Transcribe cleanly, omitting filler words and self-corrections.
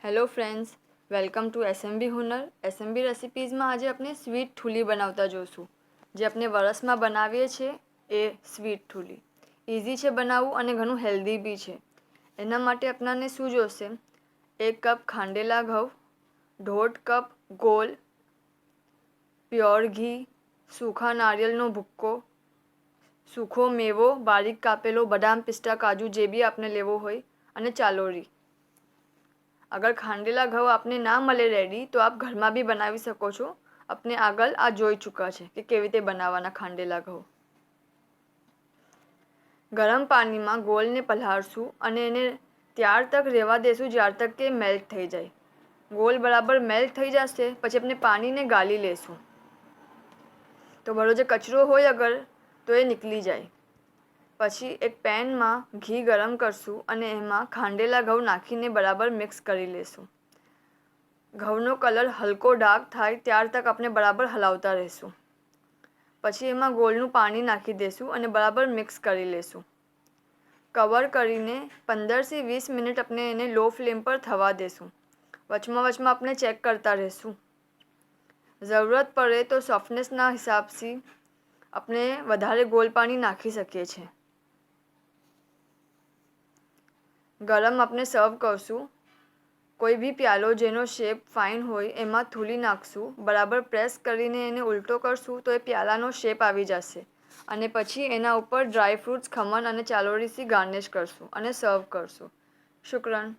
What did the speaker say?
Hello friends, welcome to SMB Hunar. SMB રેસિપીઝમાં આજે આપણે સ્વીટ ઠૂલી બનાવતા જોઈશું. જે આપણે વરસમાં બનાવીએ છીએ એ સ્વીટ ઠૂલી ઇઝી છે બનાવવું અને ઘણું હેલ્ધી બી છે. એના માટે આપણને શું જોશે? 1 કપ ખાંડેલા ઘઉં, 1.5 કપ ગોળ, પ્યોર ઘી, સૂખા નારિયેળનો ભૂક્કો, સૂખો મેવો બારીક કાપેલો, બદામ, પિસ્તા, કાજુ જે બી આપણે લેવો હોય, અને ચાલોરી. અગર ખાંડેલા ઘઉં આપને ના મળે રેડી તો આપ ઘરમાં બી બનાવી શકો છો. આપણે આગળ આ જોઈ ચૂક્યા છે કે કેવી રીતે બનાવવાના ખાંડેલા ઘઉં. ગરમ પાણીમાં ગોળને પલાળશું અને એને ત્યાર તક રહેવા દેશું જ્યાર તક કે મેલ્ટ થઈ જાય. ગોળ બરાબર મેલ્ટ થઈ જશે પછી આપણે પાણીને ગાળી લેશું તો બધો જે કચરો હોય અગર તો એ નીકળી જાય. પછી એક પેનમાં ઘી ગરમ કરશું અને એમાં ખાંડેલા ઘઉં નાખીને બરાબર મિક્સ કરી લેશું. ઘઉંનો કલર હલકો ડાર્ક થાય ત્યાર તક આપણે બરાબર હલાવતા રહીશું. પછી એમાં ગોળનું પાણી નાખી દઈશું અને બરાબર મિક્સ કરી લેશું. કવર કરીને 15થી 20 મિનિટ આપણે એને લો ફ્લેમ પર થવા દેશું. વચમાં આપણે ચેક કરતા રહીશું. જરૂરત પડે તો સોફ્ટનેસના હિસાબથી આપણે વધારે ગોળ પાણી નાખી શકીએ છીએ. ગરમ આપણે સર્વ કરશું. કોઈ બી પ્યાલો જેનો શેપ ફાઇન હોય એમાં ઠૂલી નાખશું. બરાબર પ્રેસ કરીને એને ઉલટો કરશું તો એ પ્યાલાનો શેપ આવી જશે. અને પછી એના ઉપર ડ્રાય ફ્રૂટ્સ, ખમણ અને ચાલોરીથી ગાર્નિશ કરશું અને સર્વ કરશું. શુક્રન.